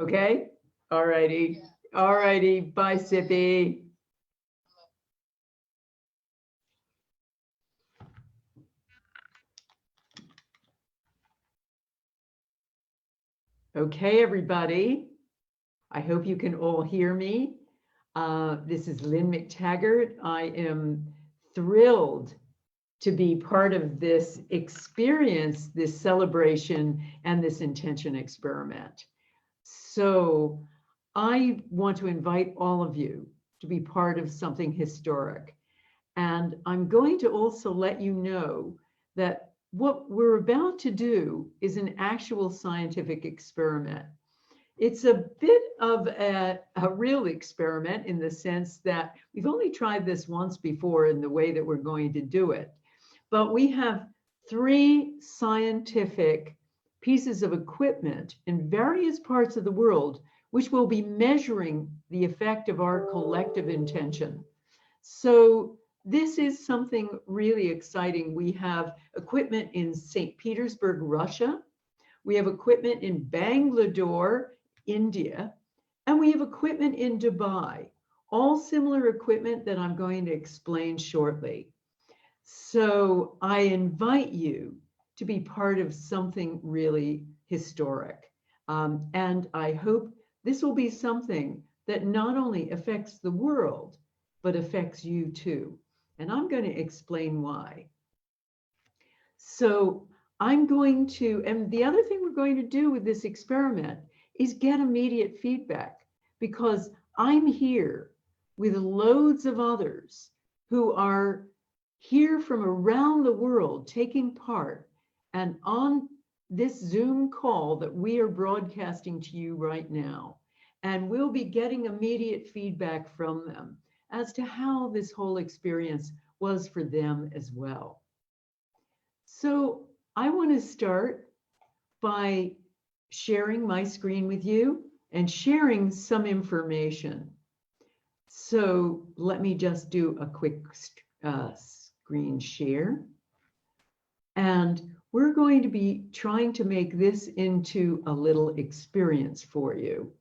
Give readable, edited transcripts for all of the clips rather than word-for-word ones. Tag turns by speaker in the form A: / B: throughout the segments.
A: Okay? All righty. All righty. Bye, Sippy. Okay, everybody. I hope you can all hear me. This is Lynne McTaggart. I am thrilled to be part of this experience, this celebration, and this intention experiment. So I want to invite all of you to be part of something historic. And I'm going to also let you know that what we're about to do is an actual scientific experiment. It's a bit of a real experiment in the sense that we've only tried this once before in the way that we're going to do it. But we have 3 scientific pieces of equipment in various parts of the world, which will be measuring the effect of our collective intention. So this is something really exciting. We have equipment in St. Petersburg, Russia. We have equipment in Bangalore, India, and we have equipment in Dubai, all similar equipment that I'm going to explain shortly. So I invite you to be part of something really historic. And I hope this will be something that not only affects the world, but affects you too. And I'm going to explain why. So I'm going to, and the other thing we're going to do with this experiment is get immediate feedback, because I'm here with loads of others who are here from around the world taking part, and on this Zoom call that we are broadcasting to you right now. And we'll be getting immediate feedback from them as to how this whole experience was for them as well. So I want to start by sharing my screen with you and sharing some information. So let me just do a quick screen share. And we're going to be trying to make this into a little experience for you.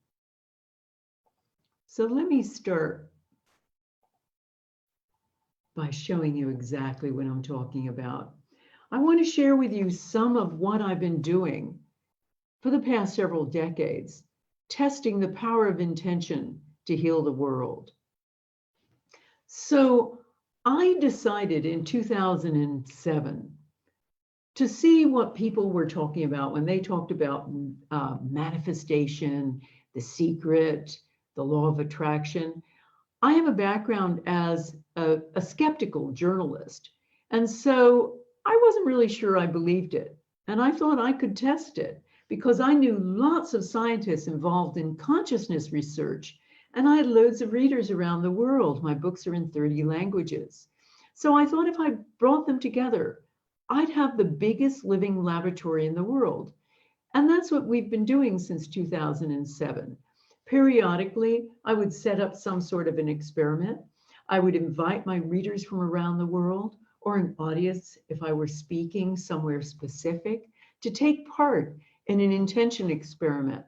A: So let me start by showing you exactly what I'm talking about. I want to share with you some of what I've been doing for the past several decades, testing the power of intention to heal the world. So I decided in 2007 to see what people were talking about when they talked about manifestation, the secret, the law of attraction. I have a background as a skeptical journalist, and so I wasn't really sure I believed it. And I thought I could test it because I knew lots of scientists involved in consciousness research, and I had loads of readers around the world. My books are in 30 languages. So I thought if I brought them together, I'd have the biggest living laboratory in the world. And that's what we've been doing since 2007. Periodically, I would set up some sort of an experiment. I would invite my readers from around the world, or an audience if I were speaking somewhere specific, to take part in an intention experiment.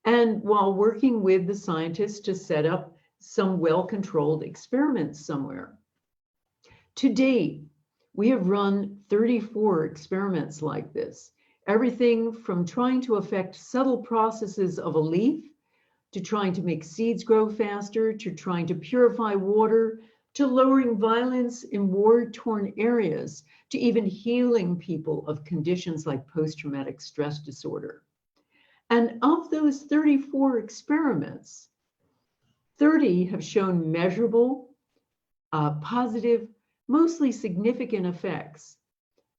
A: And while working with the scientists to set up some well-controlled experiments somewhere. To date, we have run 34 experiments like this, everything from trying to affect subtle processes of a leaf, to trying to make seeds grow faster, to trying to purify water, to lowering violence in war-torn areas, to even healing people of conditions like post-traumatic stress disorder. And of those 34 experiments, 30 have shown measurable, positive, mostly significant effects.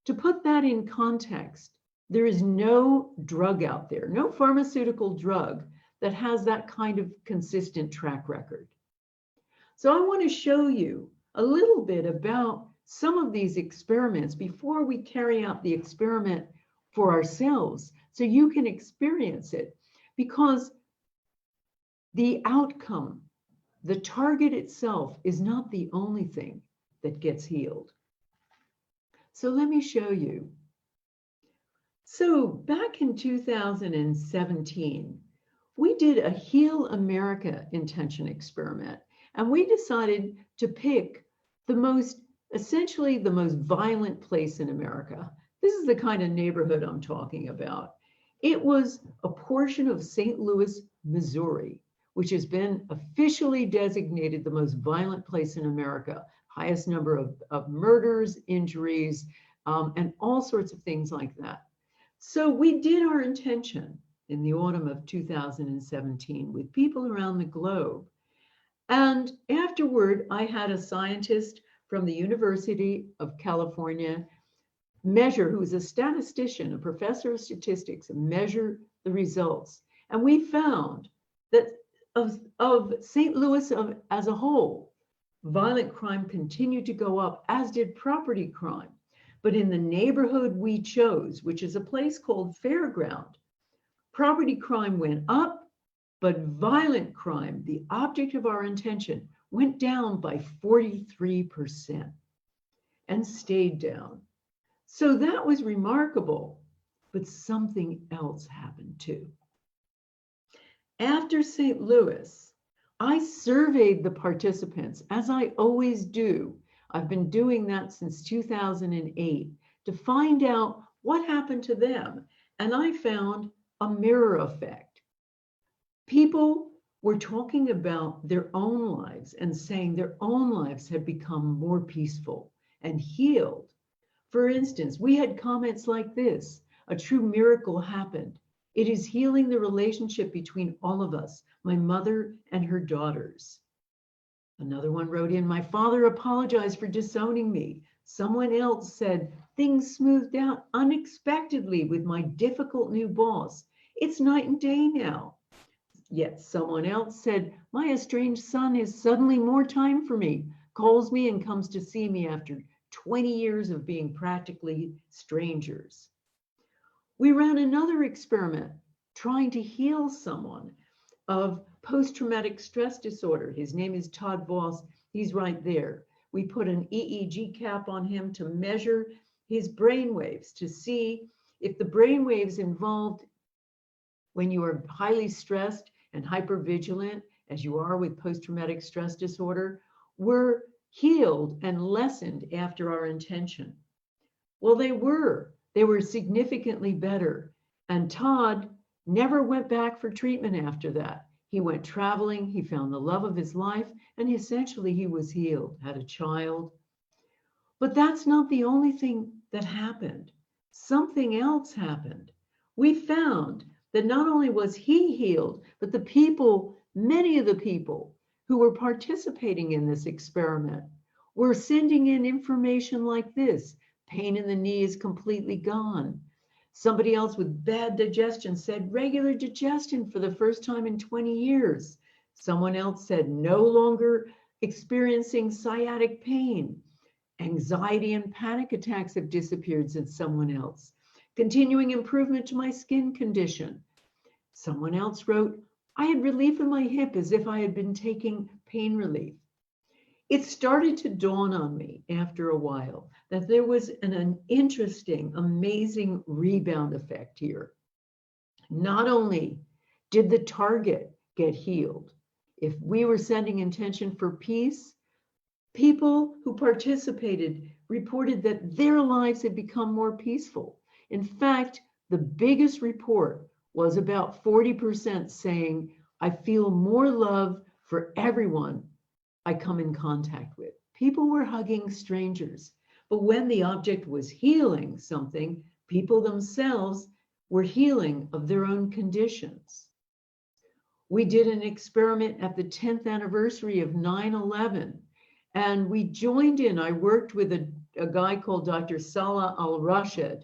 A: To put that in context, there is no drug out there, no pharmaceutical drug that has that kind of consistent track record. So I want to show you a little bit about some of these experiments before we carry out the experiment for ourselves, so you can experience it, because the outcome, the target itself, is not the only thing that gets healed. So let me show you. So back in 2017, we did a Heal America intention experiment, and we decided to pick essentially the most violent place in America. This is the kind of neighborhood I'm talking about. It was a portion of St. Louis, Missouri, which has been officially designated the most violent place in America, highest number of murders, injuries, and all sorts of things like that. So we did our intention in the autumn of 2017 with people around the globe. And afterward, I had a scientist from the University of California who is a statistician, a professor of statistics, measure the results. And we found that of St. Louis as a whole, violent crime continued to go up, as did property crime. But in the neighborhood we chose, which is a place called Fairground, property crime went up, but violent crime, the object of our intention, went down by 43% and stayed down. So that was remarkable, but something else happened too. After St. Louis, I surveyed the participants, as I always do. I've been doing that since 2008 to find out what happened to them. And I found a mirror effect. People were talking about their own lives and saying their own lives had become more peaceful and healed. For instance, we had comments like this: a true miracle happened. It is healing the relationship between all of us, my mother and her daughters. Another one wrote in, my father apologized for disowning me. Someone else said, things smoothed out unexpectedly with my difficult new boss. It's night and day now. Yet someone else said, my estranged son has suddenly more time for me, calls me and comes to see me after 20 years of being practically strangers. We ran another experiment trying to heal someone of post-traumatic stress disorder. His name is Todd Voss. He's right there. We put an EEG cap on him to measure his brain waves to see if the brain waves involved when you are highly stressed and hypervigilant, as you are with post-traumatic stress disorder, were healed and lessened after our intention. Well, they were significantly better. And Todd never went back for treatment after that. He went traveling, he found the love of his life, and essentially he was healed, had a child. But that's not the only thing that happened. Something else happened. We found that not only was he healed, but the people, many of the people who were participating in this experiment were sending in information like this: pain in the knee is completely gone. Somebody else with bad digestion said regular digestion for the first time in 20 years. Someone else said no longer experiencing sciatic pain. Anxiety and panic attacks have disappeared, said someone else. Continuing improvement to my skin condition. Someone else wrote, I had relief in my hip as if I had been taking pain relief. It started to dawn on me after a while that there was an interesting, amazing rebound effect here. Not only did the target get healed, if we were sending intention for peace, people who participated reported that their lives had become more peaceful. In fact, the biggest report was about 40% saying, I feel more love for everyone I come in contact with. People were hugging strangers, but when the object was healing something, people themselves were healing of their own conditions. We did an experiment at the 10th anniversary of 9/11, and we joined in. I worked with a guy called Dr. Salah Al-Rashid,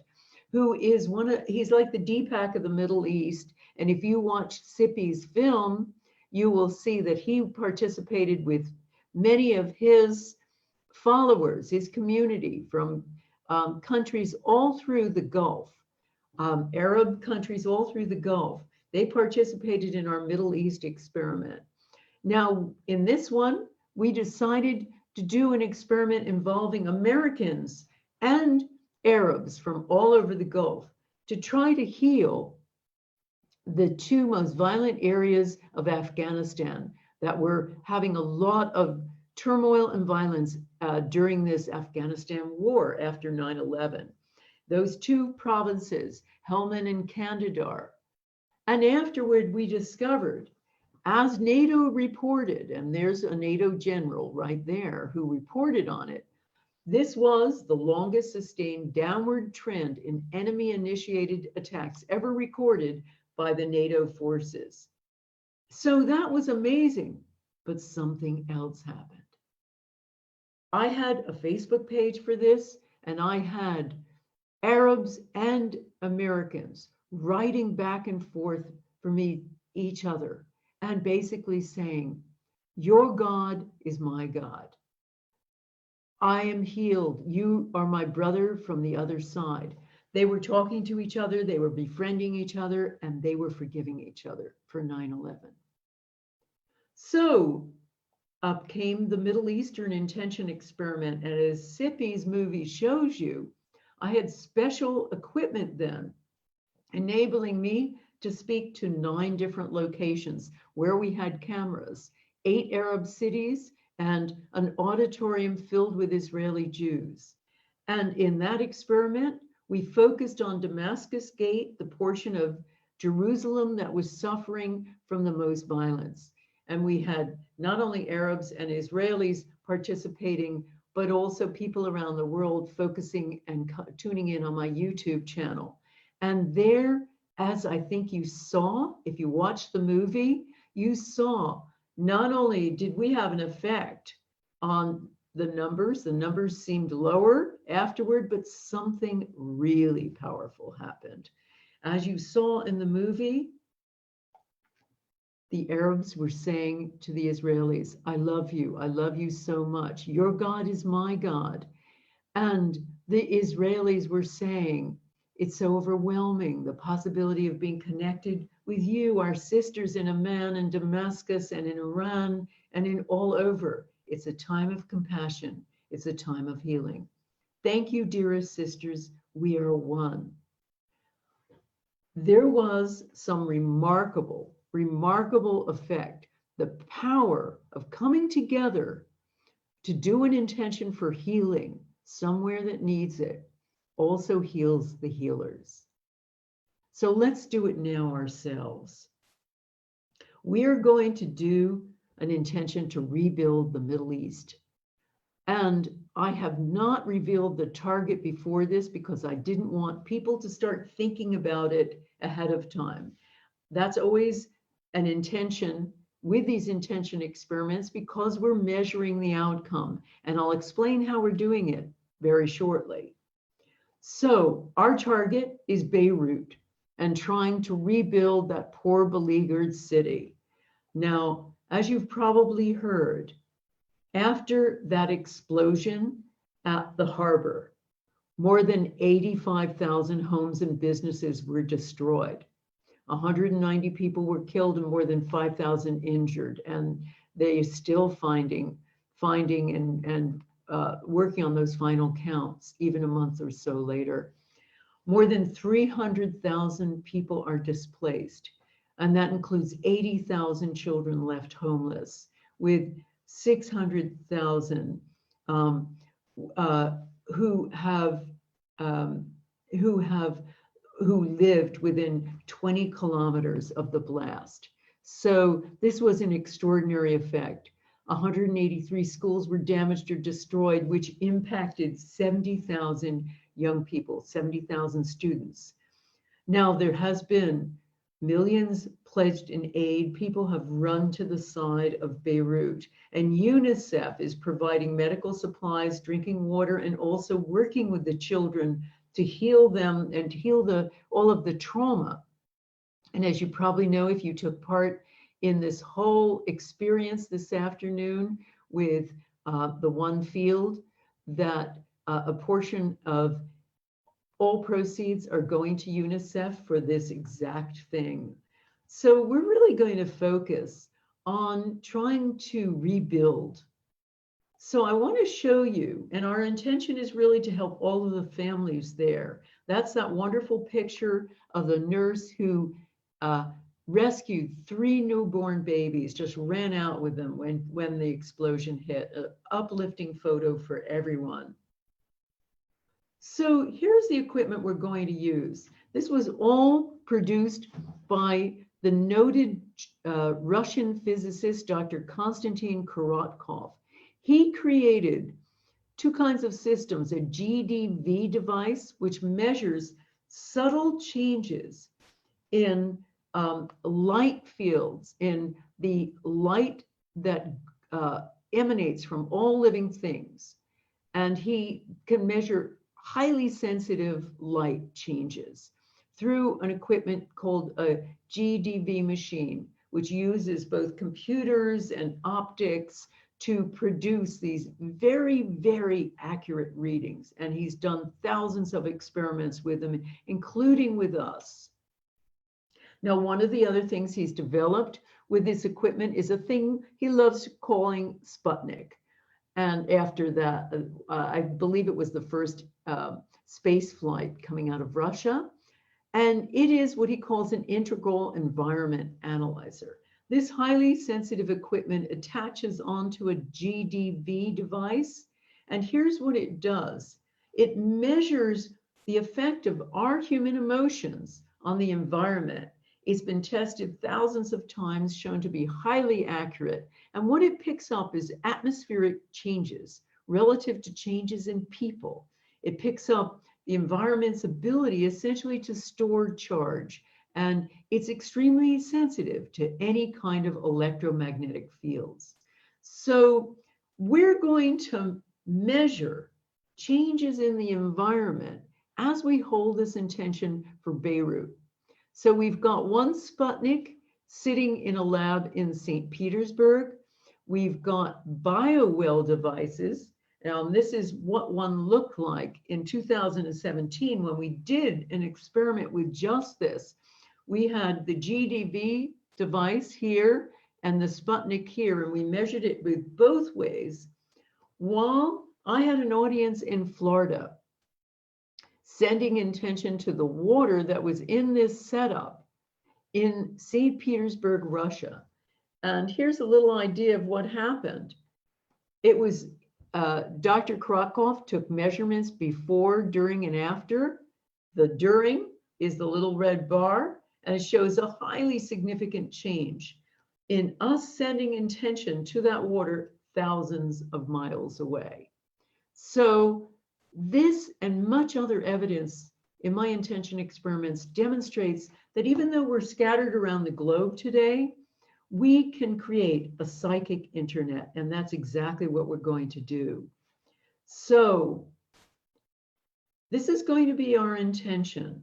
A: who is he's like the Deepak of the Middle East. And if you watch Sippy's film, you will see that he participated with many of his followers, his community from countries all through the Gulf, Arab countries all through the Gulf. They participated in our Middle East experiment. Now, in this one, we decided to do an experiment involving Americans and Arabs from all over the Gulf to try to heal the two most violent areas of Afghanistan that were having a lot of turmoil and violence during this Afghanistan war after 9/11. Those two provinces, Helmand and Kandahar. And afterward, we discovered, as NATO reported, and there's a NATO general right there who reported on it, this was the longest sustained downward trend in enemy-initiated attacks ever recorded by the NATO forces. So that was amazing, but something else happened. I had a Facebook page for this, and I had Arabs and Americans writing back and forth for me, each other, and basically saying, your God is my God. I am healed. You are my brother from the other side. They were talking to each other, they were befriending each other, and they were forgiving each other for 9/11. So up came the Middle Eastern intention experiment. And as Sippy's movie shows you, I had special equipment then, enabling me to speak to 9 different locations where we had cameras, 8 Arab cities, and an auditorium filled with Israeli Jews. And in that experiment, we focused on Damascus Gate, the portion of Jerusalem that was suffering from the most violence. And we had not only Arabs and Israelis participating, but also people around the world focusing and tuning in on my YouTube channel. And there, as I think you saw, if you watched the movie, you saw not only did we have an effect on the numbers seemed lower afterward, but something really powerful happened. As you saw in the movie, the Arabs were saying to the Israelis, I love you so much. Your God is my God. And the Israelis were saying, it's so overwhelming, the possibility of being connected with you, our sisters in Amman and Damascus and in Iran and in all over. It's a time of compassion. It's a time of healing. Thank you, dearest sisters. We are one. There was some remarkable effect. The power of coming together to do an intention for healing somewhere that needs it also heals the healers. So let's do it now ourselves. We are going to do an intention to rebuild the Middle East. And I have not revealed the target before this because I didn't want people to start thinking about it ahead of time. That's always an intention with these intention experiments because we're measuring the outcome. And I'll explain how we're doing it very shortly. So our target is Beirut and trying to rebuild that poor beleaguered city. Now, as you've probably heard, after that explosion at the harbor, more than 85,000 homes and businesses were destroyed. 190 people were killed and more than 5,000 injured. And they are still finding and working on those final counts, even a month or so later. More than 300,000 people are displaced. And that includes 80,000 children left homeless, with 600,000 who lived within 20 kilometers of the blast. So this was an extraordinary effect. 183 schools were damaged or destroyed, which impacted 70,000 young people, 70,000 students. Now there has been millions pledged in aid. People have run to the side of Beirut, and UNICEF is providing medical supplies, drinking water, and also working with the children to heal them and heal all of the trauma. And as you probably know, if you took part in this whole experience this afternoon with the One Field, that a portion of all proceeds are going to UNICEF for this exact thing. So we're really going to focus on trying to rebuild. So I want to show you, and our intention is really to help all of the families there. That's that wonderful picture of the nurse who rescued 3 newborn babies, just ran out with them when the explosion hit. An uplifting photo for everyone. So here's the equipment we're going to use. This was all produced by the noted Russian physicist, Dr. Konstantin Korotkov. He created 2 kinds of systems, a GDV device, which measures subtle changes in light fields, in the light that emanates from all living things. And he can measure highly sensitive light changes through an equipment called a GDV machine, which uses both computers and optics to produce these very, very accurate readings. And he's done thousands of experiments with them, including with us. Now, one of the other things he's developed with this equipment is a thing he loves calling Sputnik. And after that, I believe it was the first space flight coming out of Russia. And it is what he calls an integral environment analyzer. This highly sensitive equipment attaches onto a GDV device. And here's what it does. It measures the effect of our human emotions on the environment. It's been tested thousands of times, shown to be highly accurate. And what it picks up is atmospheric changes relative to changes in people. It picks up the environment's ability essentially to store charge. And it's extremely sensitive to any kind of electromagnetic fields. So we're going to measure changes in the environment as we hold this intention for Beirut. So we've got one Sputnik sitting in a lab in St. Petersburg. We've got BioWell devices. Now, this is what one looked like in 2017 when we did an experiment with just this. We had the GDV device here and the Sputnik here, and we measured it with both ways while I had an audience in Florida, sending intention to the water that was in this setup in St. Petersburg, Russia. And here's a little idea of what happened. It was Dr. Krakow took measurements before, during, and after. The during is the little red bar, and it shows a highly significant change in us sending intention to that water thousands of miles away. So this and much other evidence in my intention experiments demonstrates that even though we're scattered around the globe today, we can create a psychic internet, and that's exactly what we're going to do. So this is going to be our intention.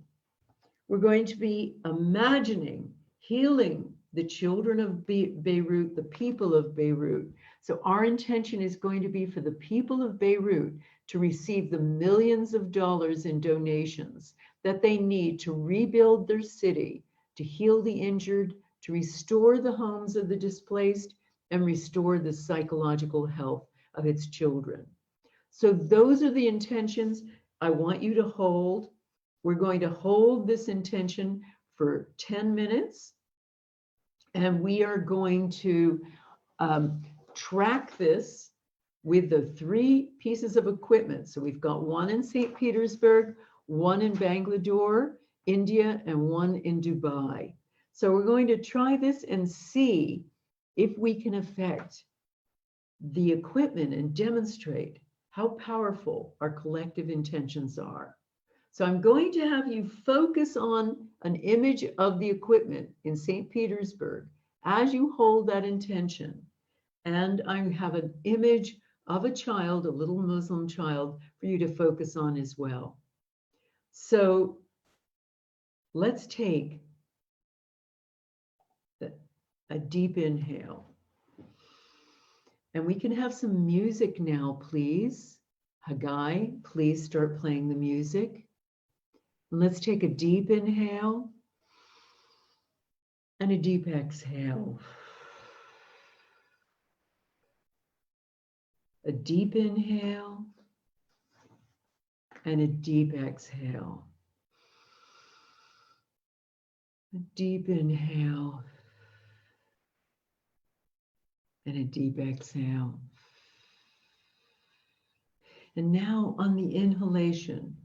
A: We're going to be imagining healing the children of Beirut, the people of Beirut. So our intention is going to be for the people of Beirut to receive the millions of dollars in donations that they need to rebuild their city, to heal the injured, to restore the homes of the displaced, and restore the psychological health of its children. So those are the intentions I want you to hold. We're going to hold this intention for 10 minutes, and we are going to track this with the 3 pieces of equipment. So we've got one in St. Petersburg, one in Bangalore, India, and one in Dubai. So we're going to try this and see if we can affect the equipment and demonstrate how powerful our collective intentions are. So I'm going to have you focus on an image of the equipment in St. Petersburg as you hold that intention. And I have an image of a child, a little Muslim child, for you to focus on as well. So let's take a deep inhale. And we can have some music now, please. Haggai, please start playing the music. And let's take a deep inhale and a deep exhale. A deep inhale and a deep exhale. A deep inhale and a deep exhale. And now on the inhalation,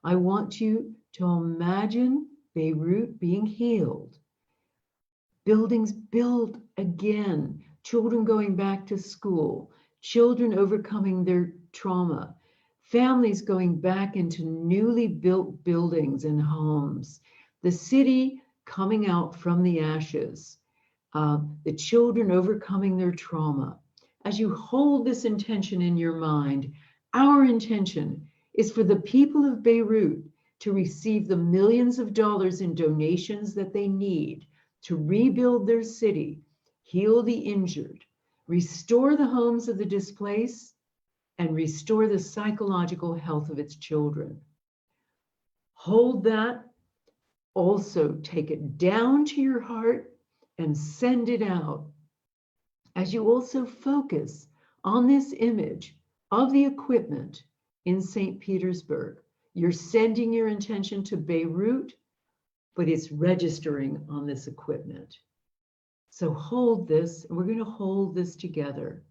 A: I want you to imagine Beirut being healed, buildings built again, children going back to school, children overcoming their trauma, families going back into newly built buildings and homes, the city coming out from the ashes, the children overcoming their trauma. As you hold this intention in your mind, our intention is for the people of Beirut to receive the millions of dollars in donations that they need to rebuild their city, heal the injured, restore the homes of the displaced, and restore the psychological health of its children. Hold that. Also, take it down to your heart and send it out. As you also focus on this image of the equipment in St. Petersburg, you're sending your intention to Beirut, but it's registering on this equipment. So hold this, and we're going to hold this together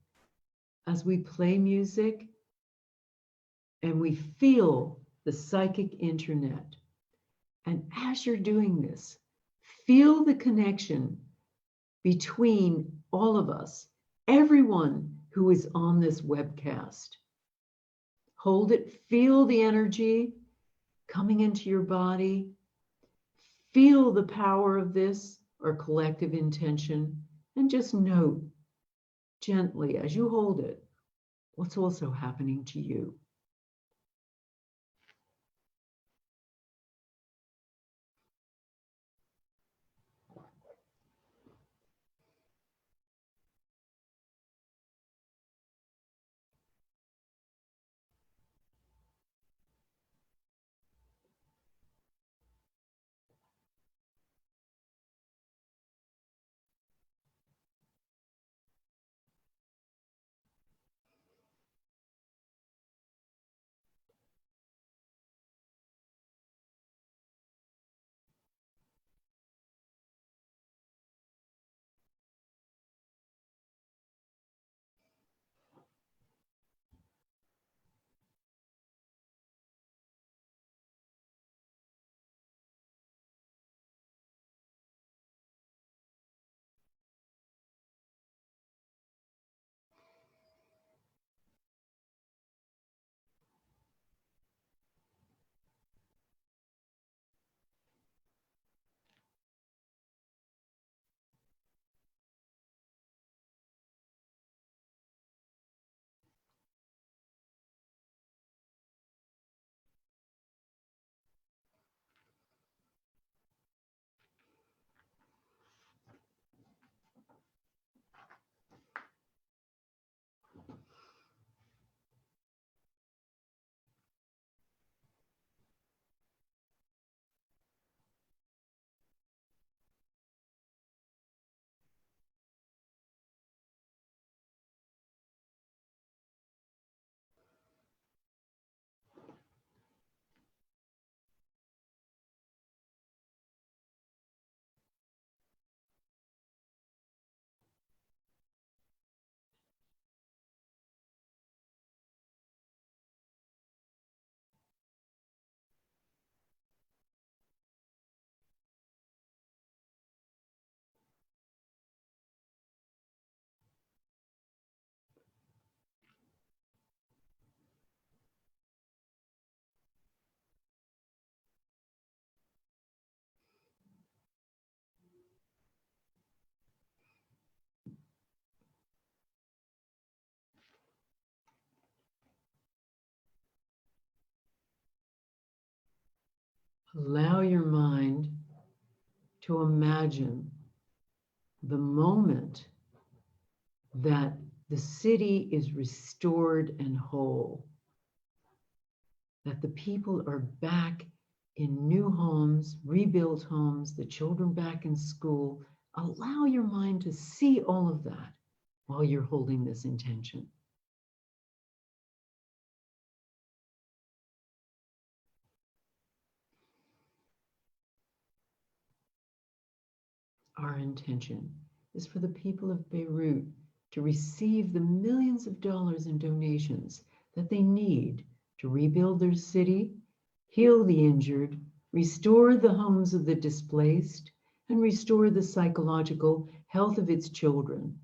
A: as we play music and we feel the psychic internet. And as you're doing this, feel the connection between all of us, everyone who is on this webcast. Hold it, feel the energy coming into your body. Feel the power of this, or collective intention, and just note gently as you hold it what's also happening to you. Allow your mind to imagine the moment that the city is restored and whole, that the people are back in new homes, rebuilt homes, the children back in school. Allow your mind to see all of that while you're holding this intention. Our intention is for the people of Beirut to receive the millions of dollars in donations that they need to rebuild their city, heal the injured, restore the homes of the displaced, and restore the psychological health of its children.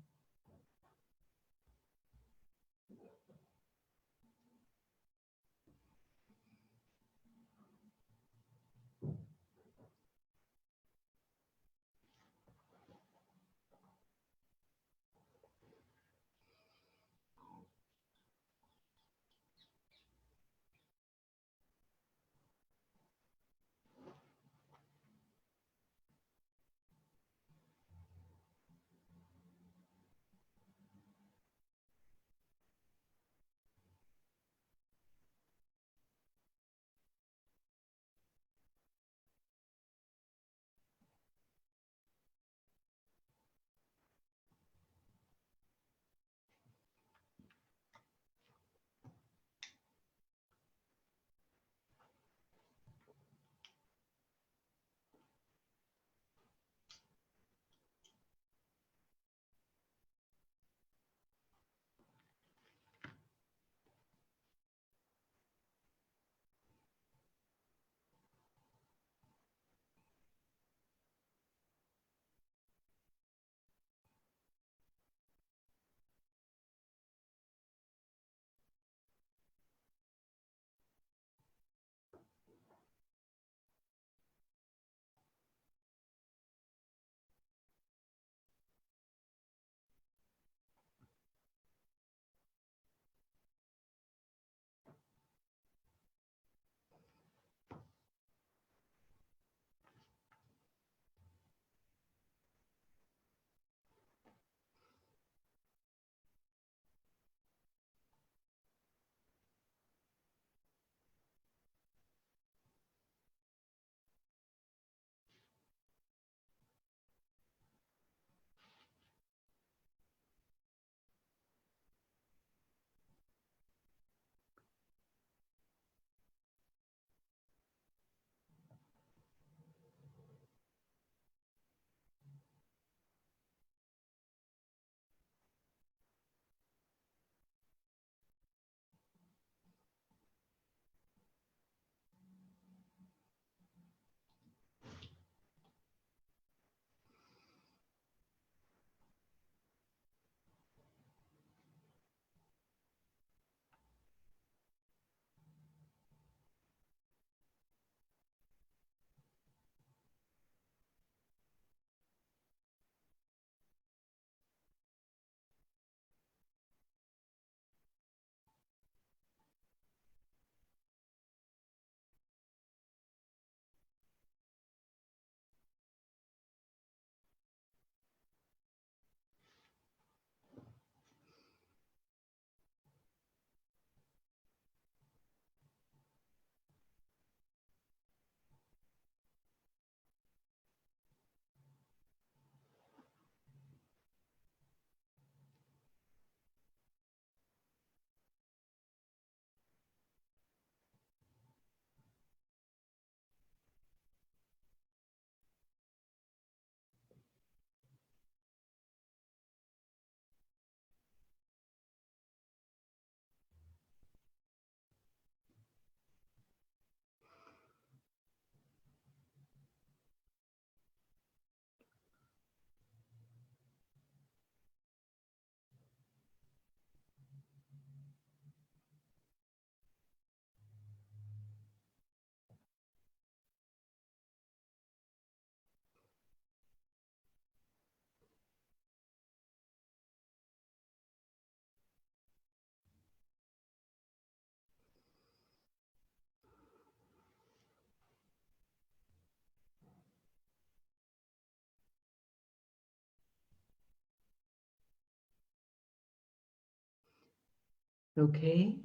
A: Okay?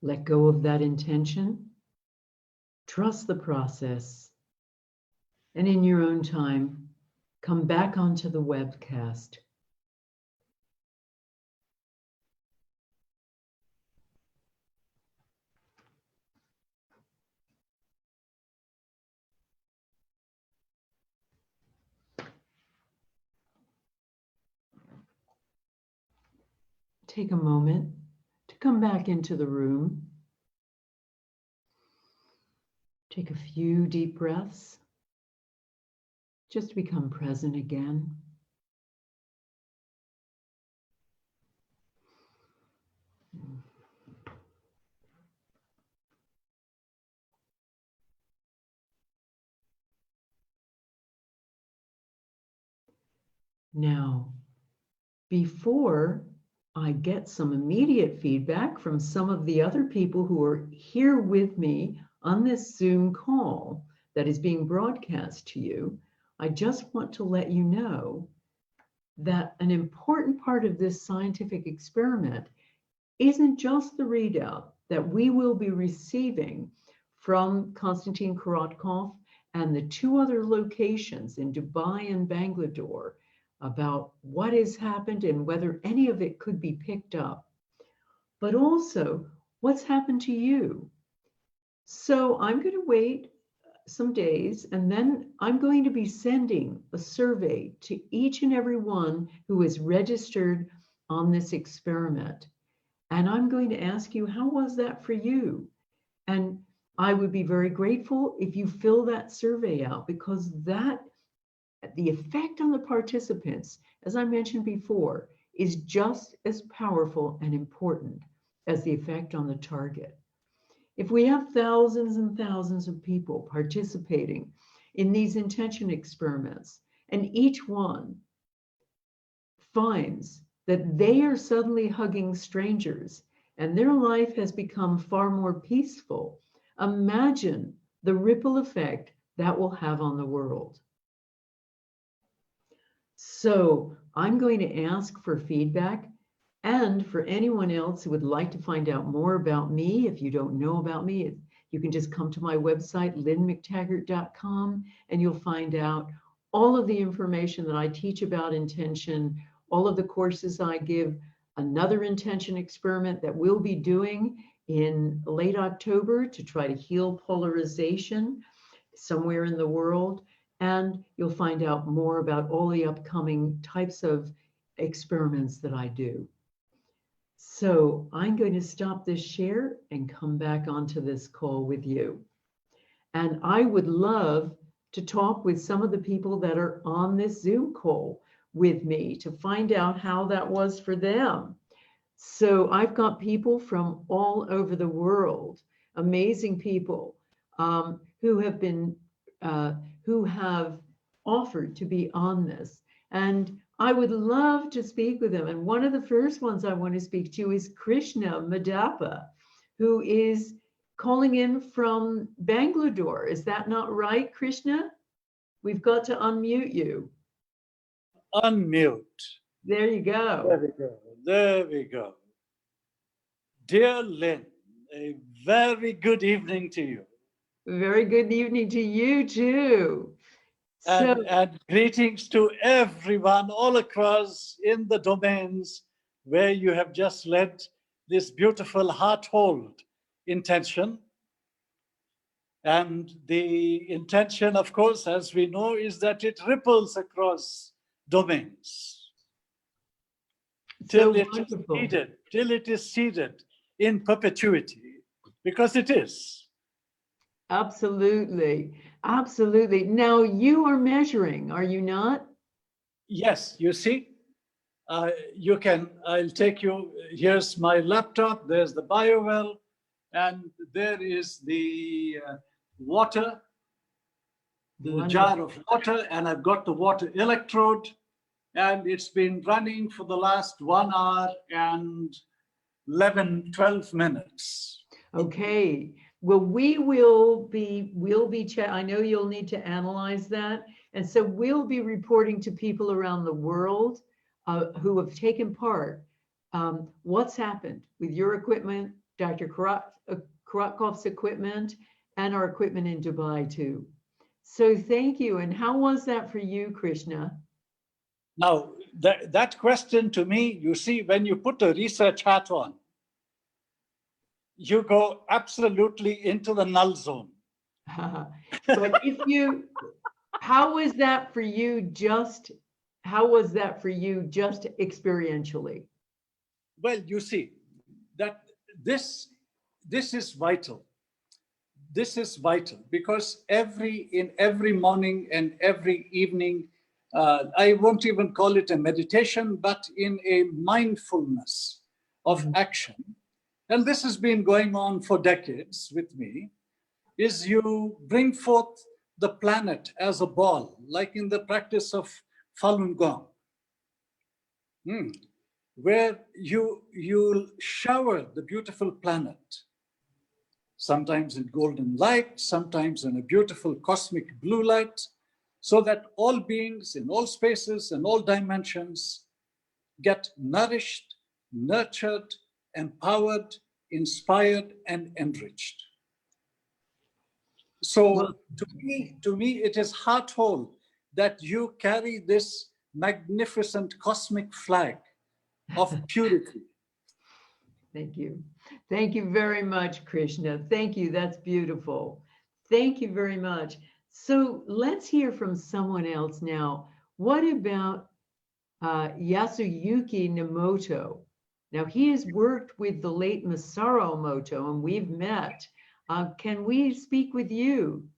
A: Let go of that intention. Trust the process. And in your own time, come back onto the webcast. take a moment to come back into the room. Take a few deep breaths. Just become present again. Now, before I get some immediate feedback from some of the other people who are here with me on this Zoom call that is being broadcast to you, I just want to let you know that an important part of this scientific experiment isn't just the readout that we will be receiving from Konstantin Korotkov and the two other locations in Dubai and Bangalore about what has happened and whether any of it could be picked up, but also what's happened to you. So I'm going to wait some days, and then I'm going to be sending a survey to each and every one who is registered on this experiment. And I'm going to ask you, how was that for you? And I would be very grateful if you fill that survey out, because the effect on the participants, as I mentioned before, is just as powerful and important as the effect on the target. If we have thousands and thousands of people participating in these intention experiments, and each one finds that they are suddenly hugging strangers and their life has become far more peaceful, imagine the ripple effect that will have on the world. So I'm going to ask for feedback, and for anyone else who would like to find out more about me. If you don't know about me, you can just come to my website, lynnmctaggart.com, and you'll find out all of the information that I teach about intention, all of the courses I give, another intention experiment that we'll be doing in late October to try to heal polarization somewhere in the world. And you'll find out more about all the upcoming types of experiments that I do. So I'm going to stop this share and come back onto this call with you. And I would love to talk with some of the people that are on this Zoom call with me to find out how that was for them. So I've got people from all over the world, amazing people who have offered to be on this. And I would love to speak with them. And one of the first ones I want to speak to is Krishna Madappa, who is calling in from Bangalore. Is that not right, Krishna? We've got to unmute you.
B: Unmute.
A: There you go.
B: There we go. There we go. Dear Lynne, a very good evening to you.
A: Very good evening to you too.
B: And greetings to everyone all across in the domains where you have just led this beautiful heart-hold intention. And the intention, of course, as we know, is that it ripples across domains till it is seeded in perpetuity, because it is.
A: Absolutely. Absolutely. Now you are measuring, are you not?
B: Yes, you see, I'll take you, here's my laptop, there's the biowell, and there is the water, the jar of water, and I've got the water electrode, and it's been running for the last 1 hour and 12 minutes.
A: Okay. Well, we'll be I know you'll need to analyze that. And so we'll be reporting to people around the world who have taken part what's happened with your equipment, Dr. Korotkov's equipment, and our equipment in Dubai too. So thank you. And how was that for you, Krishna?
B: Now, that question to me, you see, when you put a research hat on, you go absolutely into the null zone.
A: But how was that for you just experientially?
B: Well, you see that this is vital. This is vital because in every morning and every evening, I won't even call it a meditation, but in a mindfulness of action, and this has been going on for decades with me, is you bring forth the planet as a ball, like in the practice of Falun Gong, where you shower the beautiful planet, sometimes in golden light, sometimes in a beautiful cosmic blue light, so that all beings in all spaces and all dimensions get nourished, nurtured, empowered, inspired, and enriched. So
A: Well,
B: to me, it is heart-whole that you carry this magnificent cosmic flag of purity.
A: thank you. Thank you very much, Krishna. Thank you. That's beautiful. Thank you very much. So let's hear from someone else now. What about Yasuyuki Nemoto? Now, he has worked with the late Masaru Emoto, and we've met. Can we speak with you?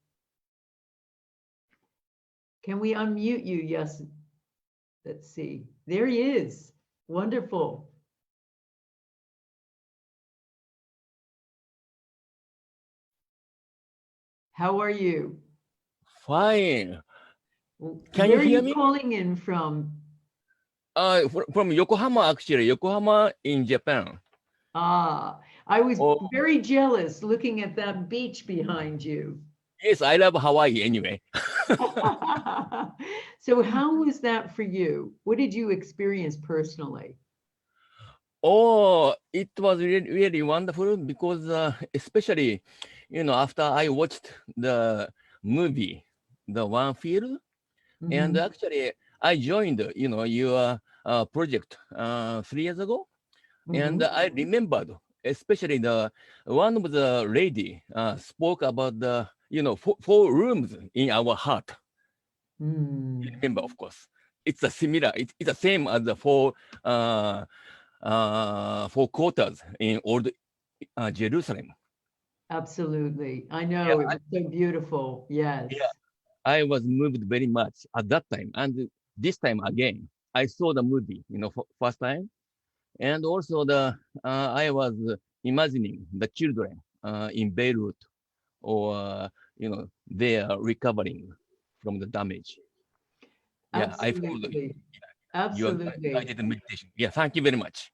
A: Can we unmute you? Yes. Let's see. There he is. Wonderful. How are you?
C: Fine. Can
A: Where
C: you
A: are
C: hear
A: you
C: me?
A: calling in from?
C: From Yokohama, actually. Yokohama in Japan.
A: Ah, I was
C: Oh,
A: very jealous looking at that beach behind you.
C: yes, I love Hawaii anyway.
A: So how was that for you? What did you experience personally?
C: Oh, it was really, really wonderful because especially, after I watched the movie, The One Field, and
A: Mhm,
C: actually I joined, your project 3 years ago. And
A: mhm,
C: I remembered, especially the one of the lady spoke about the, four rooms in our heart. You
A: mm.
C: remember, of course. It's a similar, it's the same as the four quarters in old Jerusalem.
A: Absolutely. I
C: Yeah,
A: know it was so beautiful.
C: yeah,
A: Yes.
C: I was moved very much at that time. And this time again, I saw the movie, for first time. And also I was imagining the children in Beirut or, they are recovering from the damage. Yeah, I followed
A: Absolutely.
C: your
A: Absolutely.
C: guided meditation. Yeah, thank you very much.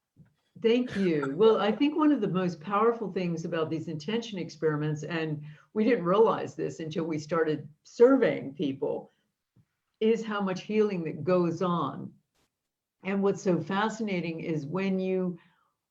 A: Thank you. Well, I think one of the most powerful things about these intention experiments, and we didn't realize this until we started surveying people, is how much healing that goes on. And what's so fascinating is when you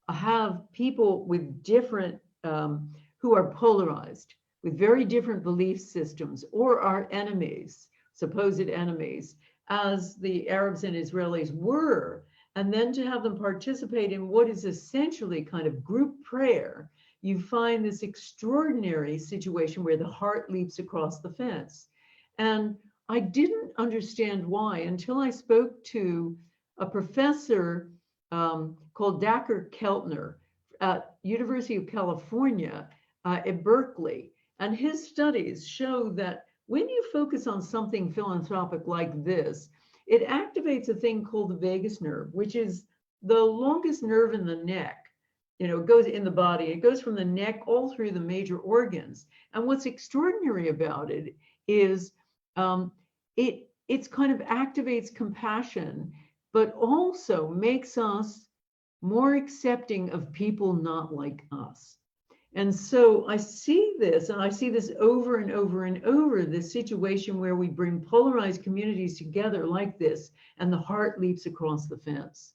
A: have people with different, who are polarized, with very different belief systems, or are enemies, supposed enemies, as the Arabs and Israelis were, and then to have them participate in what is essentially kind of group prayer, you find this extraordinary situation where the heart leaps across the fence. And I didn't understand why until I spoke to a professor called Dacher Keltner at University of California at Berkeley. And his studies show that when you focus on something philanthropic like this, it activates a thing called the vagus nerve, which is the longest nerve in the neck. It goes in the body. It goes from the neck all through the major organs. And what's extraordinary about it is it's kind of activates compassion, but also makes us more accepting of people not like us. And so I see this, and I see this over and over and over, this situation where we bring polarized communities together like this, and the heart leaps across the fence.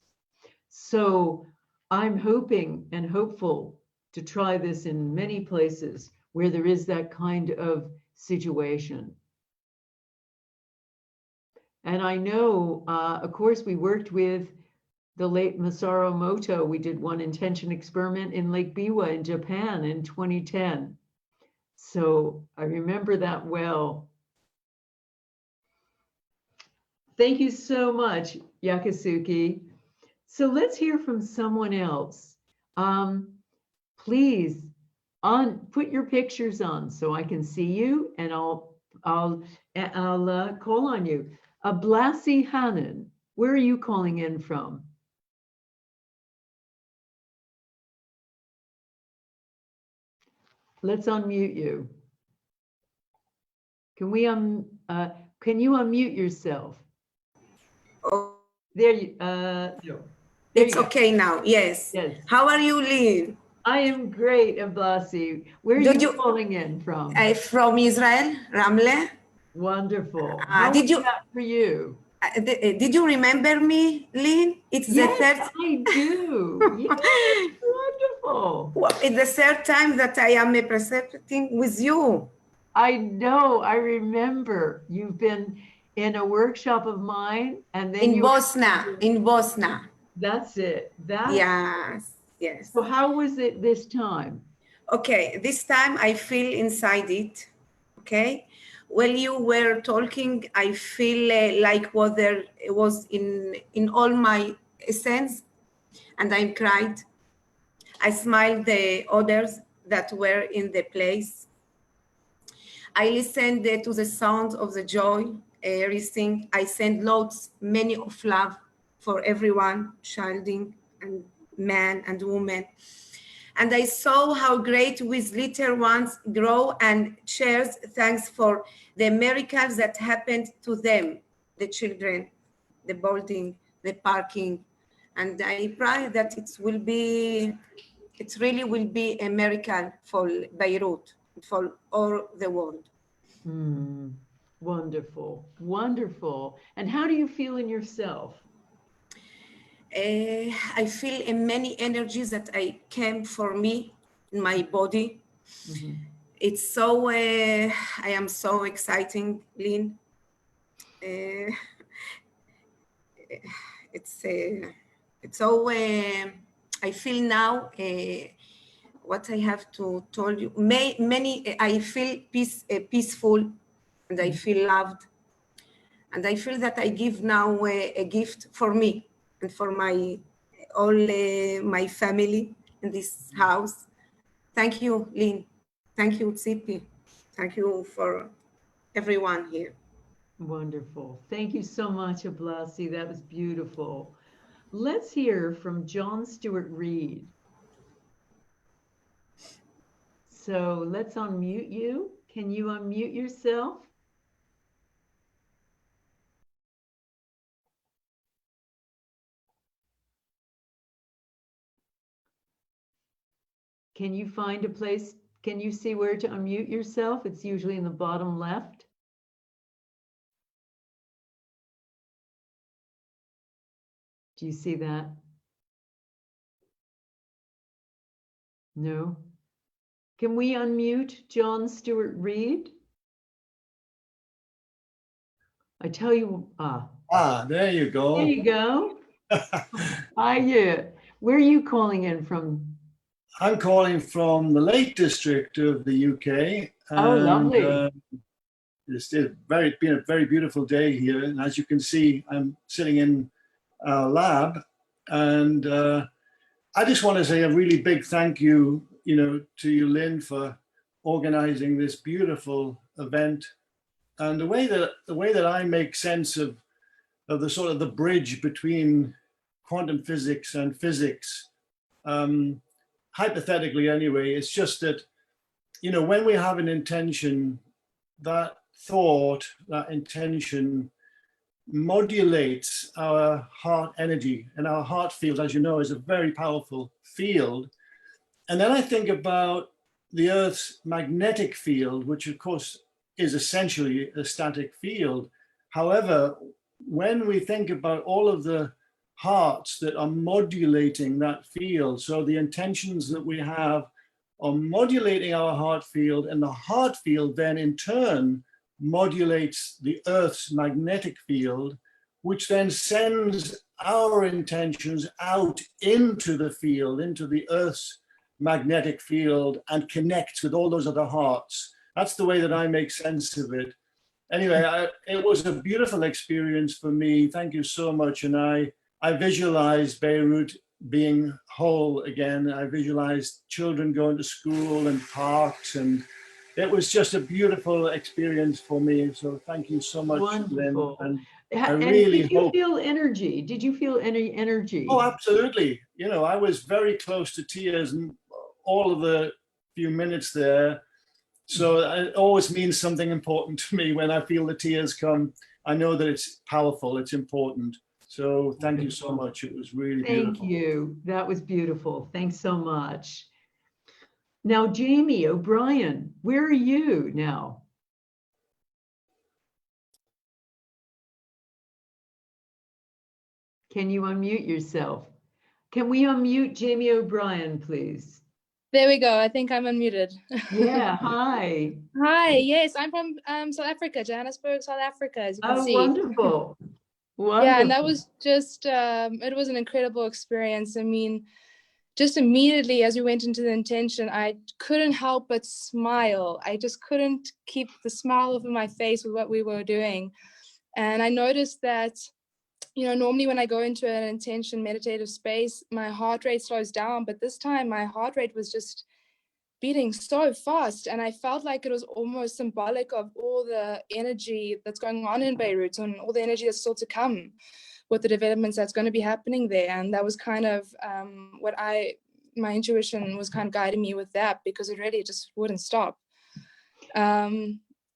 A: So I'm hoping and hopeful to try this in many places where there is that kind of situation. And I know, of course, we worked with the late Masaru Emoto. We did one intention experiment in Lake Biwa in Japan in 2010. So I remember that well. Thank you so much, Yakasuki. So let's hear from someone else. Please put your pictures on so I can see you, and I'll call on you. Blasi Hannon, where are you calling in from? Let's unmute you. Can you unmute yourself?
D: Oh,
A: There you
D: it's okay now. Yes.
A: Yes.
D: How are you, Lynne?
A: I am great, Blasi. Where are you calling in from?
D: From Israel, Ramle.
A: Wonderful. How was that for you?
D: Did you remember me, Lynne? It's the third.
A: I do. Yes, wonderful.
D: It's the third time that I am presenting with you.
A: I know. I remember you've been in a workshop of mine, and then
D: in Bosnia.
A: That's it.
D: Yes.
A: So how was it this time?
D: Okay, this time I feel inside it. Okay, while you were talking, I feel like what there was in all my essence, and I cried. I smiled the others that were in the place. I listened to the sound of the joy, everything. I sent many of love for everyone, children and man and woman. And I saw how great with little ones grow and shares thanks for the miracles that happened to them, the children, the building, the parking. And I pray that it really will be a miracle for Beirut, for all the world.
A: Wonderful, wonderful. And how do you feel in yourself?
D: I feel in many energies that I came for me in my body. Mm-hmm. It's so, I am so exciting, Lynne. It's so, I feel now what I have to tell you. I feel peaceful, and I feel loved. And I feel that I give now a gift for me and for all my family in this house. Thank you, Lynne. Thank you, Tsipi. Thank you for everyone here.
A: Wonderful. Thank you so much, Blasi. That was beautiful. Let's hear from John Stewart Reed. So let's unmute you. Can you unmute yourself? Can you find a place? Can you see where to unmute yourself? It's usually in the bottom left. Do you see that? No. Can we unmute John Stewart Reed? I tell you,
B: there you go.
A: There you go. Yeah. Where are you calling in from?
B: I'm calling from the Lake District of the UK.
A: Oh, lovely.
B: It's been a very beautiful day here. And as you can see, I'm sitting in our lab. And I just want to say a really big thank you, to you, Lynne, for organizing this beautiful event. And the way that I make sense of the sort of the bridge between quantum physics and physics, hypothetically anyway, it's just that, when we have an intention, that thought, that intention modulates our heart energy, and our heart field, as you know, is a very powerful field. And then I think about the Earth's magnetic field, which of course is essentially a static field. However, when we think about all of the hearts that are modulating that field, so the intentions that we have are modulating our heart field, and the heart field then in turn modulates the Earth's magnetic field, which then sends our intentions out into the field, into the Earth's magnetic field, and connects with all those other hearts. That's the way that I make sense of it. Anyway, it was a beautiful experience for me. Thank you so much. And I I visualized Beirut being whole again. I visualized children going to school and parks, and it was just a beautiful experience for me. So thank you so much, Lynn.
A: Wonderful.
B: And I
A: And
B: really
A: did you
B: hope.
A: feel energy? Did you feel any energy?
B: Oh, absolutely. You know, I was very close to tears and all of the few minutes there. So it always means something important to me when I feel the tears come. I know that it's powerful, it's important. So thank you so much. It was really beautiful.
A: Thank you. That was beautiful. Thanks so much. Now, Jamie O'Brien, where are you now? Can you unmute yourself? Can we unmute Jamie O'Brien, please?
E: There we go. I think I'm unmuted.
A: Yeah, hi.
E: Hi. Yes, I'm from South Africa, Johannesburg, South Africa, as you can
A: Oh,
E: see.
A: wonderful. Wonderful.
E: Yeah, and that was just, it was an incredible experience. I mean, just immediately as we went into the intention, I couldn't help but smile. I just couldn't keep the smile over my face with what we were doing. And I noticed that, you know, normally when I go into an intention meditative space, my heart rate slows down, but this time my heart rate was just beating so fast, and I felt like it was almost symbolic of all the energy that's going on in Beirut and all the energy that's still to come with the developments that's going to be happening there. And that was kind of my intuition was kind of guiding me with that, because it really just wouldn't stop.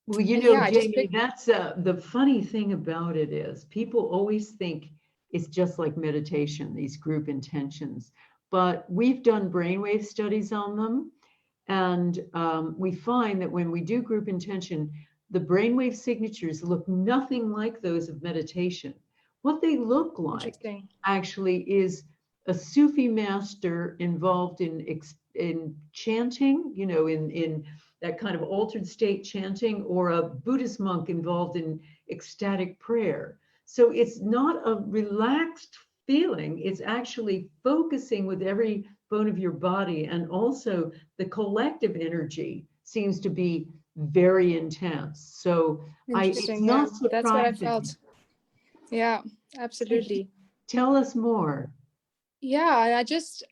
A: Well, you know,
E: yeah,
A: Jamie, that's the funny thing about it is people always think it's just like meditation, these group intentions, but we've done brainwave studies on them. And we find that when we do group intention, the brainwave signatures look nothing like those of meditation. What they look like actually is a Sufi master involved in chanting, you know, in that kind of altered state chanting, or a Buddhist monk involved in ecstatic prayer. So it's not a relaxed feeling, it's actually focusing with every bone of your body, and also the collective energy seems to be very intense. So it's not surprising.
E: That's what I felt. Yeah, absolutely.
A: Tell us more.
E: Yeah,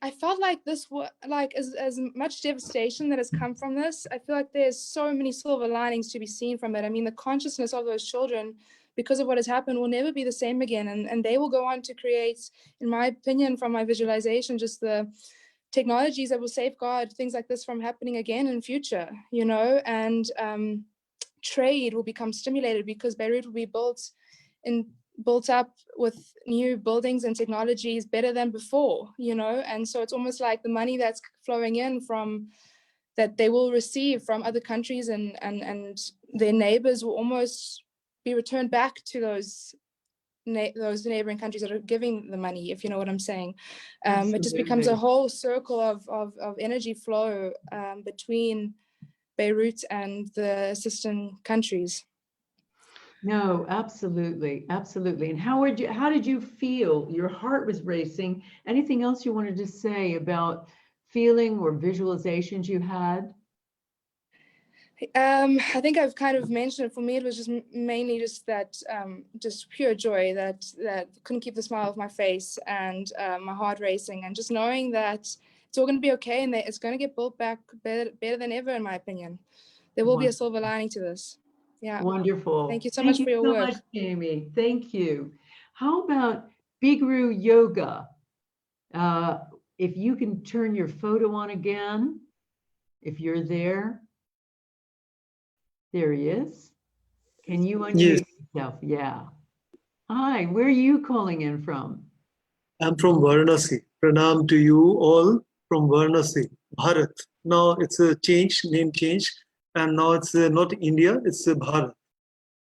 E: I felt like this was like as much devastation that has come from this. I feel like there's so many silver linings to be seen from it. I mean, the consciousness of those children, because of what has happened, will never be the same again. And they will go on to create, in my opinion, from my visualization, just the technologies that will safeguard things like this from happening again in future, you know, and trade will become stimulated, because Beirut will be built up with new buildings and technologies better than before, you know. And so it's almost like the money that's flowing in from that they will receive from other countries and their neighbors will almost be returned back to those neighboring countries that are giving the money, if you know what I'm saying. It just becomes a whole circle of energy flow between Beirut and the assistant countries.
A: No, absolutely, absolutely. And how did you feel? Your heart was racing. Anything else you wanted to say about feeling or visualizations you had?
E: I think I've kind of mentioned, for me, it was just mainly just that, just pure joy that couldn't keep the smile off my face, and my heart racing, and just knowing that it's all going to be okay, and that it's going to get built back better than ever, in my opinion. There will be a silver lining to this. Yeah.
A: Wonderful.
E: Thank you so much for your work.
A: Much, Jamie. Thank you. How about Bigru Yoga? If you can turn your photo on again, if you're there. There he is. Can you unmute yourself? Yeah. Hi, where are you calling in from?
F: I'm from Varanasi. Pranam to you all from Varanasi, Bharat. Now it's a name change, and now it's not India, it's Bharat.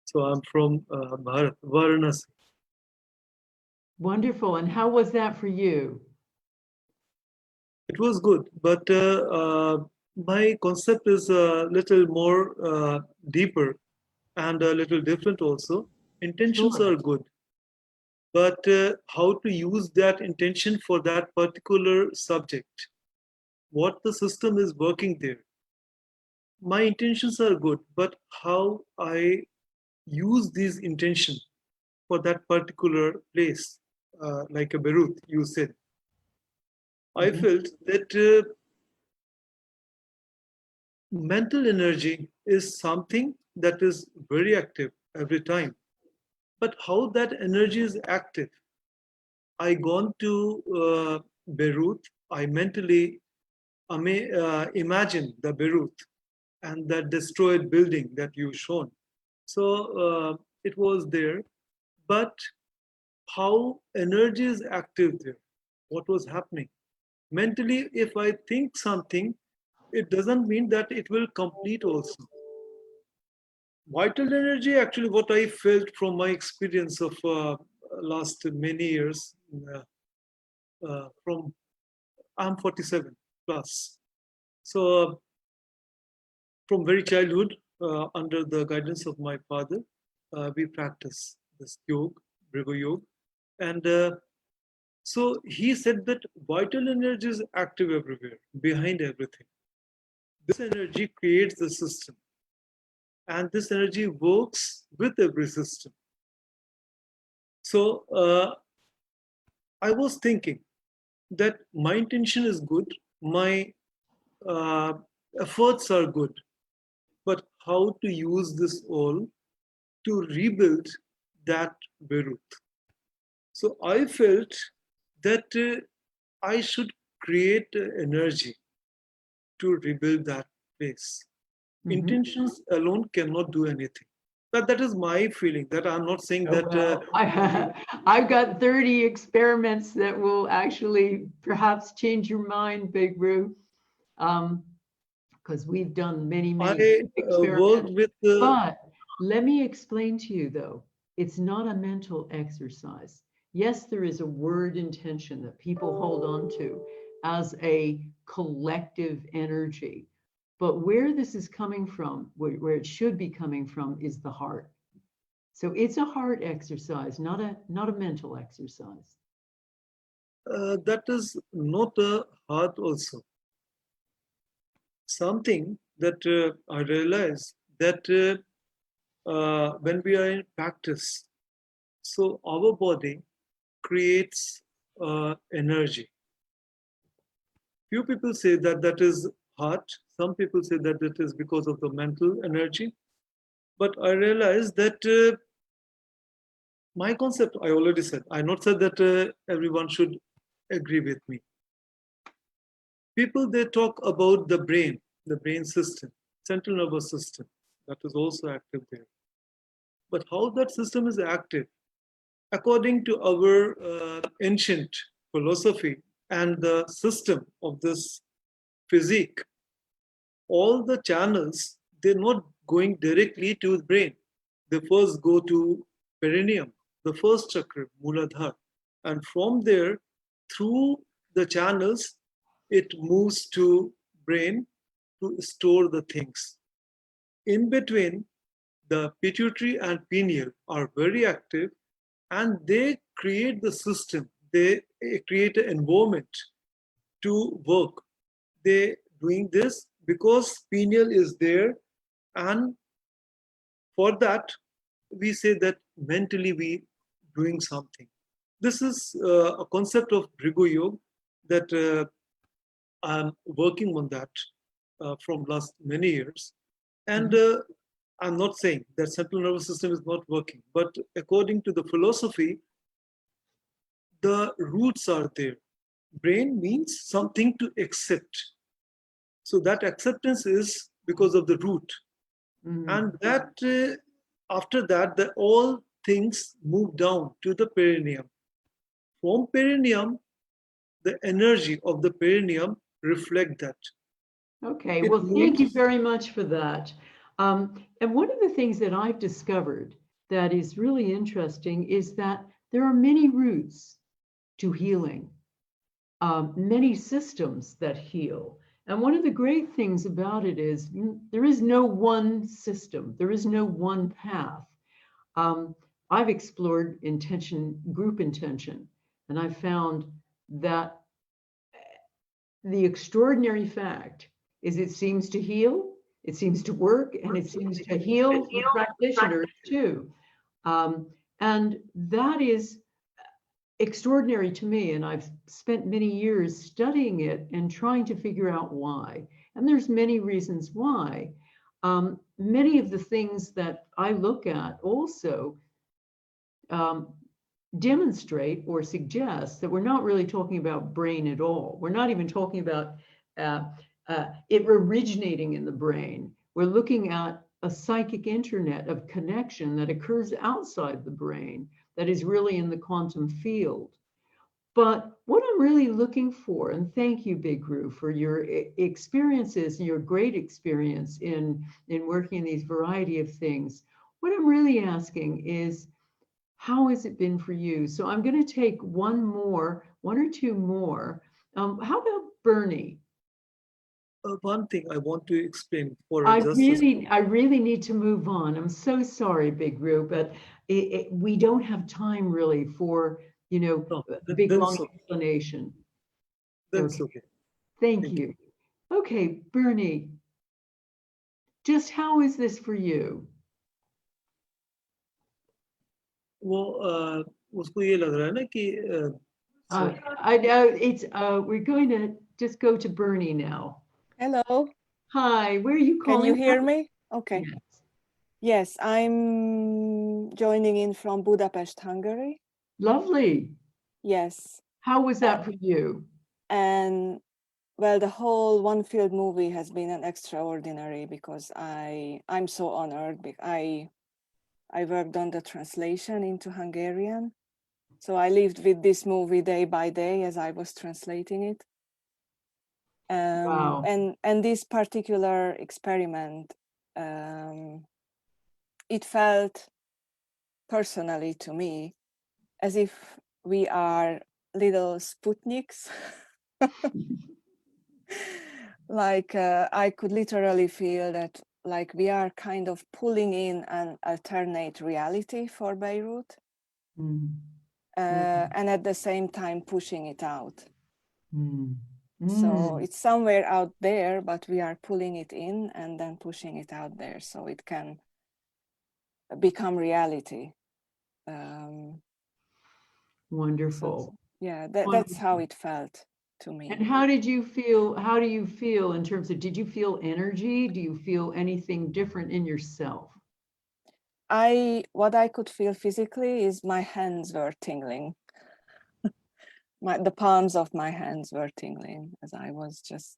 F: So I'm from Bharat, Varanasi.
A: Wonderful. And how was that for you?
F: It was good, but my concept is a little more deeper and a little different also. Intentions are good, but how to use that intention for that particular subject, what the system is working there. My intentions are good, but how I use these intentions for that particular place, like a Beirut, you said. I
A: Mhm.
F: felt that mental energy is something that is very active every time. But how that energy is active? I gone to Beirut. I mentally imagine the Beirut and that destroyed building that you shown. So it was there, but how energy is active there? What was happening? Mentally, if I think something, it doesn't mean that it will complete also. Vital energy, actually, what I felt from my experience of last many years, from I'm 47 plus. So from very childhood, under the guidance of my father, we practice this yoga, Brigo Yoga. And so he said that vital energy is active everywhere, behind everything. This energy creates the system, and this energy works with every system. So I was thinking that my intention is good, my uh, efforts are good, but how to use this all to rebuild that Beirut. So I felt that I should create energy to rebuild that place.
A: Mhm.
F: Intentions alone cannot do anything. That is my feeling. That I'm not saying
A: Oh,
F: that.
A: well, I've got 30 experiments that will actually perhaps change your mind, Big Roo, because we've done many, many
F: I worked
A: experiments.
F: with.
A: But let me explain to you, though, it's not a mental exercise. Yes, there is a word intention that people hold on to as a collective energy. But where this is coming from, where it should be coming from, is the heart. So it's a heart exercise, not a mental exercise.
F: That is not a heart also. Something that I realize that when we are in practice, so our body creates energy. Few people say that that is heart. Some people say that it is because of the mental energy. But I realize that my concept, I already said, I not said that everyone should agree with me. People, they talk about the brain system, central nervous system, that is also active there. But how that system is active, according to our ancient philosophy and the system of this physique, all the channels, they're not going directly to the brain. They first go to perineum, the first chakra, Muladhara. And from there, through the channels, it moves to brain to store the things. In between, the pituitary and pineal are very active and they create the system. They create an environment to work. They doing this because pineal is there, and for that we say that mentally we doing something. This is a concept of Brigo Yoga that I'm working on that from last many years. And I'm not saying that central nervous system is not working, but according to the philosophy, the roots are there. Brain means something to accept. So that acceptance is because of the root. And that after that, the all things move down to the perineum. From perineum, the energy of the perineum reflect that.
A: Okay,
F: It
A: well, thank you
F: moves.
A: very much for that. And one of the things that I've discovered that is really interesting is that there are many routes to healing, many systems that heal. And one of the great things about it is there is no one system, there is no one path. I've explored intention, group intention, and I found that the extraordinary fact is it seems to heal, it seems to work, and it seems to heal the practitioners too. And that is extraordinary to me, and I've spent many years studying it and trying to figure out why. And there's many reasons why. Many of the things that I look at also um, demonstrate or suggest that we're not really talking about brain at all. We're not even talking about it originating in the brain. We're looking at a psychic internet of connection that occurs outside the brain, that is really in the quantum field. But what I'm really looking for, and thank you, Big Gru, for your experiences and your great experience in working in these variety of things. What I'm really asking is, how has it been for you? So I'm going to take one or two more. How about Bernie?
F: One thing I want to explain for
A: I
F: justice.
A: really need to move on. I'm so sorry, Big Group, but we don't have time really for,
F: No,
A: a big
F: then
A: long
F: it's okay.
A: explanation.
F: Then it's
A: Okay,
F: okay.
A: thank
F: Thank
A: you. Okay, Bernie, just how is this for you?
F: वो उसको ये लग रहा है ना कि
A: I know we're going to just go to Bernie now.
G: Hello,
A: Hi, where are you
G: can
A: calling
G: you hear
A: from?
G: me? Okay.
A: Yes.
G: Yes, I'm joining in from Budapest, Hungary.
A: Lovely.
G: Yes.
A: How was that for you?
G: And well, the whole One Field movie has been an extraordinary because I'm so honored. I worked on the translation into Hungarian. So I lived with this movie day by day as I was translating it.
A: Wow.
G: And this particular experiment, it felt personally to me as if we are little Sputniks. Like I could literally feel that like we are kind of pulling in an alternate reality for Beirut and at the same time pushing it out. So it's somewhere out there, but we are pulling it in and then pushing it out there so it can become reality.
A: Wonderful.
G: Yeah, that's how it felt to me.
A: And how did you feel? How do you feel in terms of, did you feel energy? Do you feel anything different in yourself?
G: What I could feel physically is my hands were tingling. The palms of my hands were tingling as I was just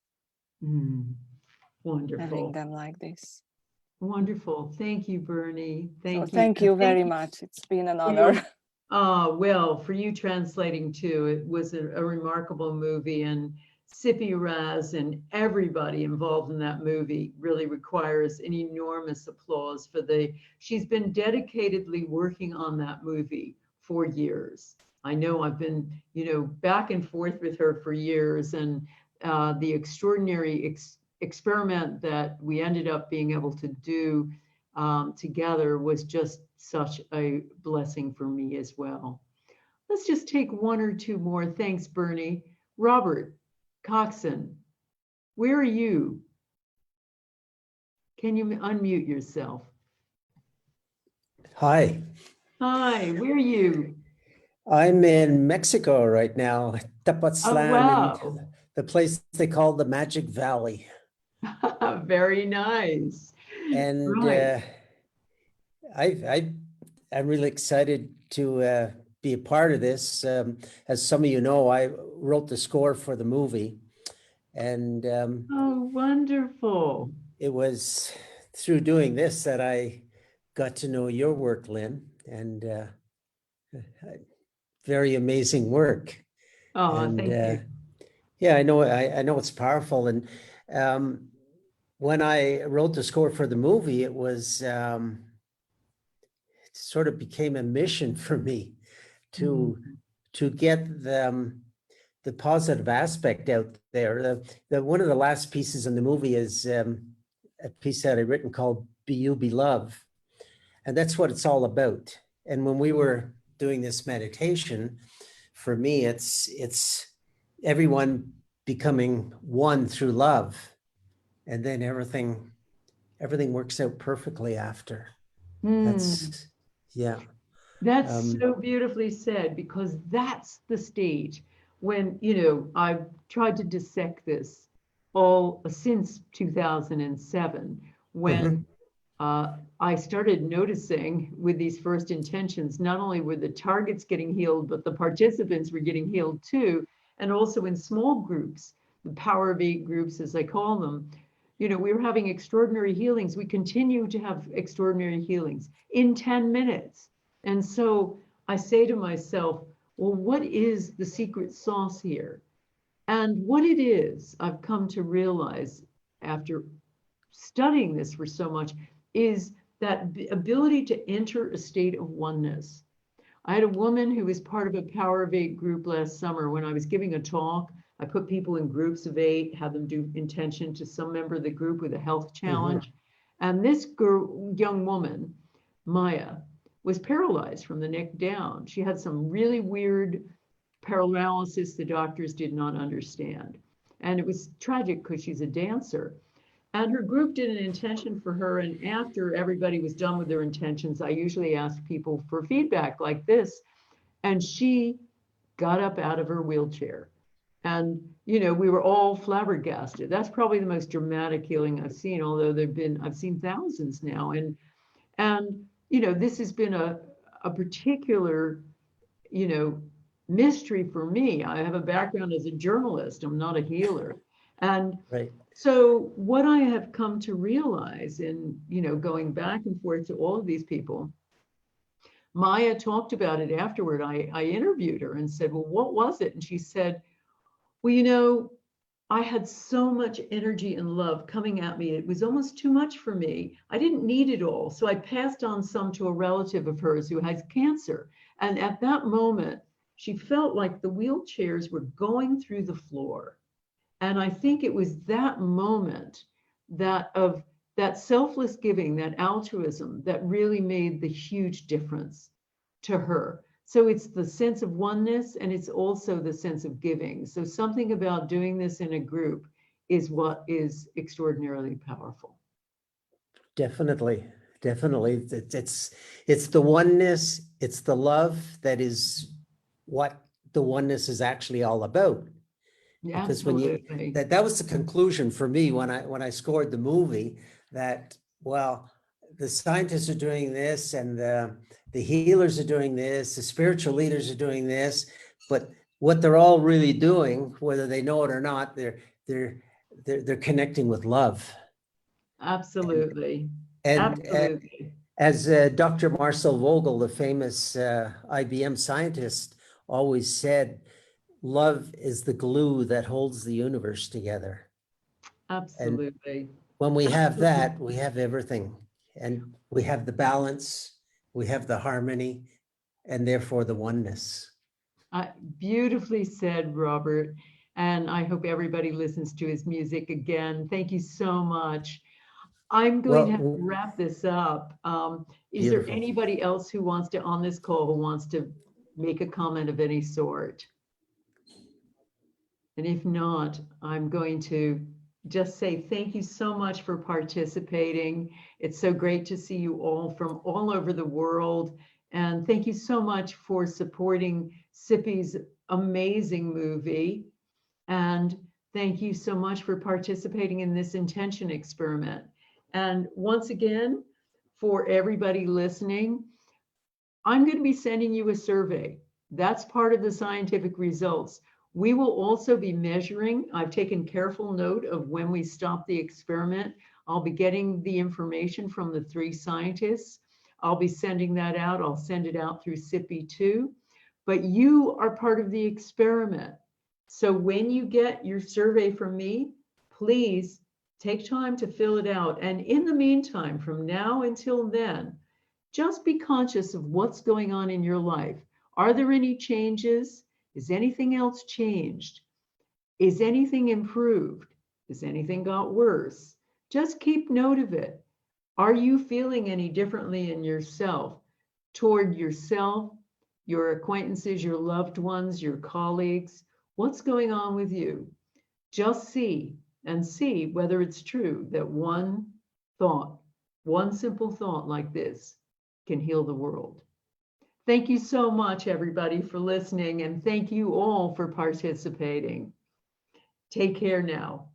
A: Wonderful.
G: having them like this.
A: Wonderful. Thank you, Bernie. Thank you.
G: Thank you very much. It's been an honor.
A: Well, for you translating too, it was a remarkable movie, and Sippy Raz and everybody involved in that movie really requires an enormous applause for she's been dedicatedly working on that movie for years. I know I've been, back and forth with her for years, and the extraordinary experiment that we ended up being able to do together was just such a blessing for me as well. Let's just take one or two more. Thanks, Bernie. Robert Coxon, where are you? Can you unmute yourself?
H: Hi.
A: Hi, where are you?
H: I'm in Mexico right now, Tepoztlan,
A: wow.
H: in the place they call the Magic Valley.
A: Very nice.
H: And
A: right.
H: I'm really excited to be a part of this. As some of you know, I wrote the score for the movie. And
A: oh, wonderful.
H: It was through doing this that I got to know your work, Lynn, and very amazing work.
A: Oh,
H: and
A: thank you.
H: Yeah, I know it's powerful. And when I wrote the score for the movie, it was it sort of became a mission for me to get the positive aspect out there. One of the last pieces in the movie is a piece that I've written called "Be You, Be Love," and that's what it's all about. And when we were doing this meditation, for me, it's everyone becoming one through love, and then everything works out perfectly after. That's yeah.
A: That's
H: Um,
A: so beautifully said, because that's the stage when, you know, I've tried to dissect this all since 2007, when
H: mhm,
A: I started noticing with these first intentions, not only were the targets getting healed, but the participants were getting healed too. And also in small groups, the Power of Eight groups, as I call them, you know, we were having extraordinary healings. We continue to have extraordinary healings in 10 minutes. And so I say to myself, well, what is the secret sauce here? And what it is, I've come to realize after studying this for so much, is that ability to enter a state of oneness. I had a woman who was part of a Power of Eight group last summer. When I was giving a talk, I put people in groups of 8, had them do intention to some member of the group with a health challenge. And this young woman, Maya, was paralyzed from the neck down. She had some really weird paralysis the doctors did not understand. And it was tragic because she's a dancer. And her group did an intention for her. And after everybody was done with their intentions, I usually ask people for feedback like this. And she got up out of her wheelchair. And, you know, we were all flabbergasted. That's probably the most dramatic healing I've seen, although I've seen thousands now. And, you know, this has been a particular, you know, mystery for me. I have a background as a journalist. I'm not a healer. And
H: right.
A: so what I have come to realize in, you know, going back and forth to all of these people, Maya talked about it afterward. I interviewed her and said, well, what was it? And she said, well, you know, I had so much energy and love coming at me. It was almost too much for me. I didn't need it all. So I passed on some to a relative of hers who has cancer. And at that moment, she felt like the wheelchairs were going through the floor. And I think it was that moment that of that selfless giving, that altruism, that really made the huge difference to her. So it's the sense of oneness, and it's also the sense of giving. So something about doing this in a group is what is extraordinarily powerful.
H: Definitely, definitely. It's the oneness, it's the love that is what the oneness is actually all about. Because when you
A: Absolutely.
H: that was the conclusion for me when I scored the movie, that well, the scientists are doing this and the healers are doing this, the spiritual leaders are doing this, but what they're all really doing, whether they know it or not, they're connecting with love.
A: Absolutely.
H: And
A: Absolutely.
H: as Dr. Marcel Vogel, the famous IBM scientist, always said, love is the glue that holds the universe together. And
A: Absolutely.
H: when we have
A: Absolutely.
H: that, we have everything. And we have the balance, we have the harmony, and therefore the oneness.
A: Beautifully said, Robert. And I hope everybody listens to his music again. Thank you so much. I'm going to have to wrap this up. Is there
H: Beautiful.
A: anybody else who wants to, on this call, who wants to make a comment of any sort? And if not, I'm going to just say thank you so much for participating. It's so great to see you all from all over the world. And thank you so much for supporting Sippy's amazing movie. And thank you so much for participating in this intention experiment. And once again, for everybody listening, I'm going to be sending you a survey. That's part of the scientific results. We will also be measuring. I've taken careful note of when we stop the experiment. I'll be getting the information from the 3 scientists. I'll be sending that out. I'll send it out through SIPI too. But you are part of the experiment. So when you get your survey from me, please take time to fill it out. And in the meantime, from now until then, just be conscious of what's going on in your life. Are there any changes? Is anything else changed? Is anything improved? Has anything got worse? Just keep note of it. Are you feeling any differently in yourself, toward yourself, your acquaintances, your loved ones, your colleagues? What's going on with you? Just see whether it's true that one thought, one simple thought like this can heal the world. Thank you so much, everybody, for listening, and thank you all for participating. Take care now.